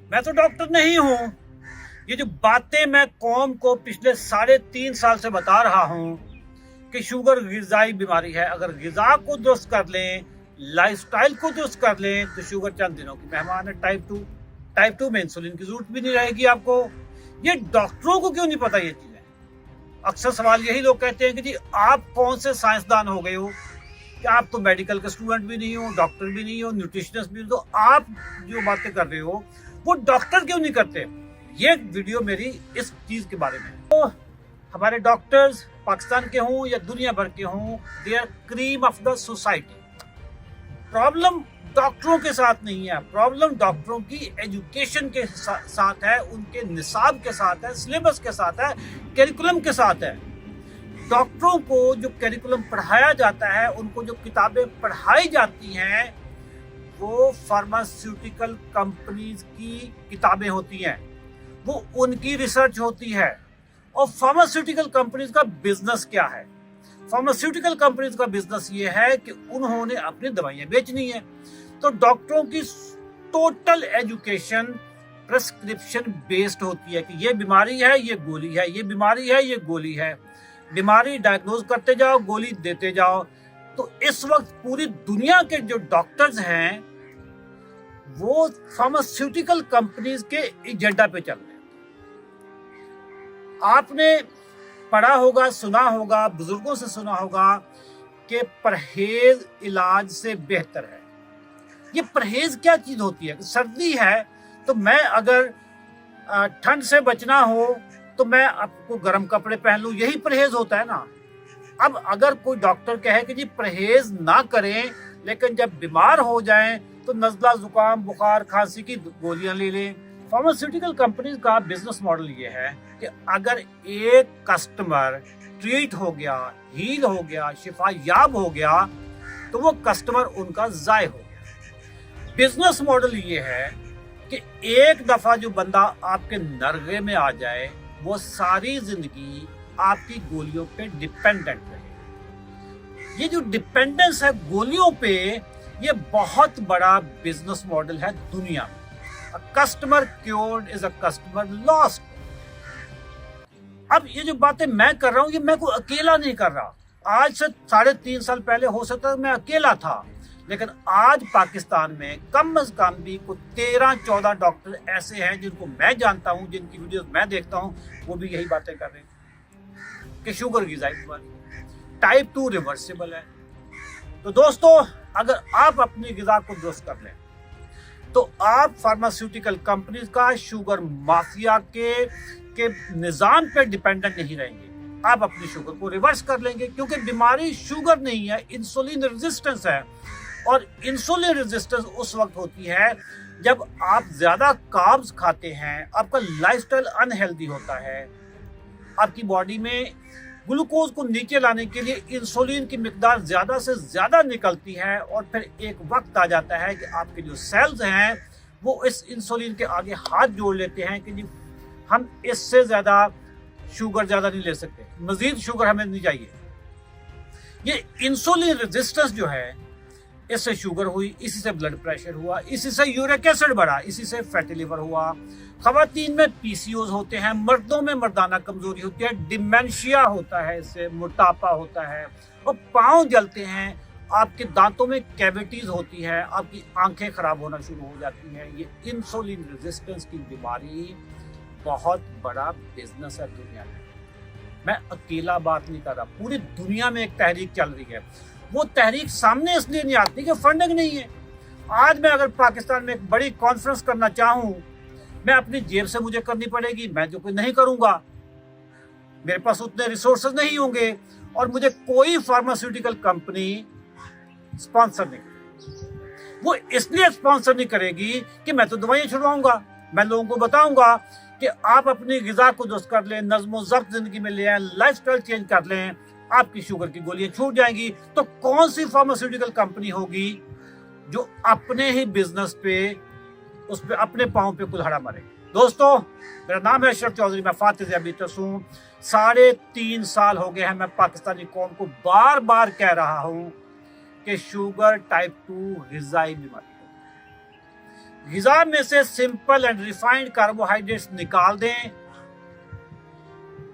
मैं तो डॉक्टर नहीं हूं। ये जो बातें मैं कौम को पिछले 3.5 साल से बता रहा हूं कि शुगर ग़िज़ाई बीमारी है, अगर ग़िज़ा को दुरुस्त कर लें, लाइफस्टाइल को दुरुस्त कर लें तो शुगर चंद दिनों की मेहमान है। टाइप 2 में इंसुलिन की जरूरत भी नहीं रहेगी आपको। ये डॉक्टरों को क्यों नहीं पता ये चीजें? अक्सर सवाल यही लोग कहते हैं कि जी आप कौन से साइंसदान हो गए हो कि आप तो मेडिकल के स्टूडेंट भी नहीं हो, डॉक्टर भी नहीं हो, न्यूट्रिशनिस्ट भी नहीं, तो आप जो बातें कर रहे हो वो डॉक्टर क्यों नहीं करते? ये वीडियो मेरी इस चीज के बारे में है। तो हमारे डॉक्टर्स पाकिस्तान के हों या दुनिया भर के हों, they are cream of the society. Problem डॉक्टरों के साथ नहीं है, प्रॉब्लम डॉक्टरों की एजुकेशन के साथ है, उनके निसाब के साथ है, सिलेबस के साथ है, करिकुलम के साथ है। डॉक्टरों को जो करिकुलम पढ़ाया जाता है, उनको जो किताबें पढ़ाई जाती हैं, वो फार्मास्यूटिकल कंपनीज की किताबें होती हैं, वो उनकी रिसर्च होती है। और फार्मास्यूटिकल कंपनीज का बिजनेस क्या है? फार्मास्यूटिकल कंपनीज का बिजनेस ये है कि उन्होंने अपनी दवाइयां बेचनी है। तो डॉक्टरों की टोटल एजुकेशन प्रिस्क्रिप्शन बेस्ड होती है कि ये बीमारी है, ये गोली है, ये बीमारी है, ये गोली है। बीमारी डायग्नोज करते जाओ, गोली देते जाओ। तो इस वक्त पूरी दुनिया के जो डॉक्टर्स हैं वो फार्मास्यूटिकल कंपनीज के एजेंडा पे चल रहे हैं। आपने पढ़ा होगा, सुना होगा, बुजुर्गों से सुना होगा कि परहेज इलाज से बेहतर है। ये परहेज क्या चीज होती है? सर्दी है तो मैं अगर ठंड से बचना हो तो मैं आपको गर्म कपड़े पहन लूं, यही परहेज होता है ना। अब अगर कोई डॉक्टर कहे कि जी परहेज ना करें, लेकिन जब बीमार हो जाएं तो नज़ला, जुकाम, बुखार, खांसी की गोलियां ले लें। फार्मास्यूटिकल कंपनीज का बिजनेस मॉडल ये है कि अगर एक कस्टमर ट्रीट हो गया, हील हो गया, शिफा याब हो गया, तो वो कस्टमर उनका ज़ाय हो गया। बिजनेस मॉडल ये है कि एक दफा जो बंदा आपके नरगे में आ जाए, वो सारी जिंदगी आपकी गोलियों पे डिपेंडेंट रहे। ये जो डिपेंडेंस है गोलियों पे, ये बहुत बड़ा बिजनेस मॉडल है दुनिया में। A customer cured is a customer lost. अब ये जो बातें मैं कर रहा हूं, ये मैं कोई अकेला नहीं कर रहा। आज से 3.5 साल पहले हो सकता है मैं अकेला था, लेकिन आज पाकिस्तान में कम से कम भी कोई 13-14 डॉक्टर ऐसे हैं जिनको मैं जानता हूं, जिनकी वीडियोस मैं देखता हूं, वो भी यही बातें कर रहे हैं कि शुगर ग़िज़ाई बीमारी टाइप 2 रिवर्सिबल है। तो दोस्तों, अगर आप अपनी ग़िज़ा को दुरुस्त कर लें तो आप फार्मास्यूटिकल कंपनीज का, शुगर माफिया के निजाम पे डिपेंडेंट नहीं रहेंगे। आप अपनी शुगर को रिवर्स कर लेंगे, क्योंकि बीमारी शुगर नहीं है, इंसुलिन रेजिस्टेंस है। और इंसुलिन रेजिस्टेंस उस वक्त होती है जब आप ज्यादा कार्ब्स खाते हैं, आपका लाइफस्टाइल अनहेल्दी होता है, आपकी बॉडी में ग्लूकोज को नीचे लाने के लिए इंसुलिन की मिकदार ज्यादा से ज्यादा निकलती है, और फिर एक वक्त आ जाता है कि आपके जो सेल्स हैं वो इस इंसुलिन के आगे हाथ जोड़ लेते हैं कि जी हम इससे ज्यादा शुगर ज्यादा नहीं ले सकते, मजीद शुगर हमें नहीं चाहिए। ये इंसुलिन रेजिस्टेंस जो है, इससे शुगर हुई, इसी से ब्लड प्रेशर हुआ, इसी से यूरिक एसिड बढ़ा, इसी से फैटी लिवर हुआ। खवातीन में पीसीओज होते हैं, मर्दों में मर्दाना कमजोरी होती है, डिमेंशिया होता है, इससे मोटापा होता है, और पाँव जलते हैं, आपके दांतों में कैविटीज होती है, आपकी आंखें खराब होना शुरू हो जाती हैं। ये इंसुलिन रेजिस्टेंस की बीमारी बहुत बड़ा बिजनेस है दुनिया में। मैं अकेला बात नहीं कर रहा, पूरी दुनिया में एक तहरीक चल रही है। वो तहरीक सामने इसलिए नहीं आती कि फंडिंग नहीं है। आज मैं अगर पाकिस्तान में एक बड़ी कॉन्फ्रेंस करना चाहूं, मैं अपनी जेब से मुझे करनी पड़ेगी, मैं जो कोई नहीं करूंगा, मेरे पास उतने रिसोर्सेज नहीं होंगे, और मुझे कोई फार्मास्यूटिकल कंपनी स्पॉन्सर नहीं करेगी। वो इसलिए स्पॉन्सर नहीं करेगी कि मैं तो दवाइयां छुड़वाऊंगा, मैं लोगों को बताऊंगा कि आप अपनी ग़िज़ा को दुरुस्त कर लें, नज़्म ज़ब्त जिंदगी में ले आए, लाइफस्टाइल चेंज कर लें, आपकी शुगर की गोलियां छूट जाएंगी। तो कौन सी फार्मास्यूटिकल कंपनी होगी जो अपने ही बिजनेस पे, उस पे अपने पांव पे कुल्हाड़ा मारे? दोस्तों, मेरा नाम है अशरफ चौधरी, मैं फातिह ज़ियाबीतस हूँ। 3.5 साल हो गए हैं मैं पाकिस्तानी कौम को बार बार कह रहा हूँ कि शुगर टाइप 2 ग़िज़ाई बीमारी है। ग़िज़ा में से सिंपल एंड रिफाइंड कार्बोहाइड्रेट्स निकाल दें,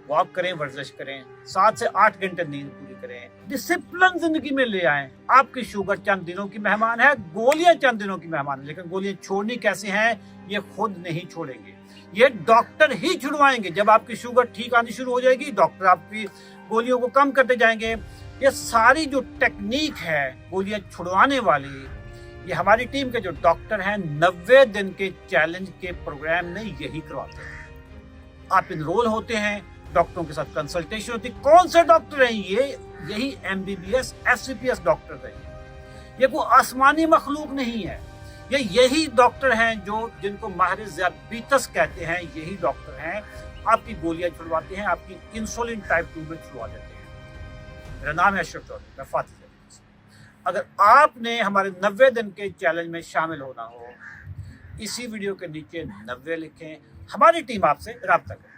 वॉक करें, वर्जिश करें, 7 से 8 घंटे नींद पूरी करें, डिसिप्लिन जिंदगी में ले आएं। आपकी शुगर चंद दिनों की मेहमान है, गोलियां चंद दिनों की मेहमान है, लेकिन गोलियां छोड़नी कैसे हैं ये खुद नहीं छोड़ेंगे, ये डॉक्टर ही छुड़वाएंगे। जब आपकी शुगर ठीक आनी शुरू हो जाएगी, डॉक्टर आपकी गोलियों को कम करते जाएंगे। ये सारी जो टेक्निक है गोलियां छुड़वाने वाली, ये हमारी टीम के जो डॉक्टर हैं 90 दिन के चैलेंज के प्रोग्राम में यही करवाते हैं। आप इनरोल होते हैं, डॉक्टरों के साथ कंसल्टेशन होती। कौन से डॉक्टर हैं ये? यही MBBS FCPS डॉक्टर हैं। ये कोई आसमानी मखलूक नहीं है, ये यही डॉक्टर हैं जो जिनको माहिर ज़ियाबीतस कहते हैं। यही डॉक्टर हैं आपकी गोलियां छुड़वाते हैं, आपकी इंसुलिन टाइप 2 में छुड़वा देते हैं। मेरा नाम है अशरफ चौधरी, मैं फातिह। अगर आपने हमारे 90 दिन के चैलेंज में शामिल होना हो, इसी वीडियो के नीचे 90 लिखें, हमारी टीम आपसे राब्ता करें।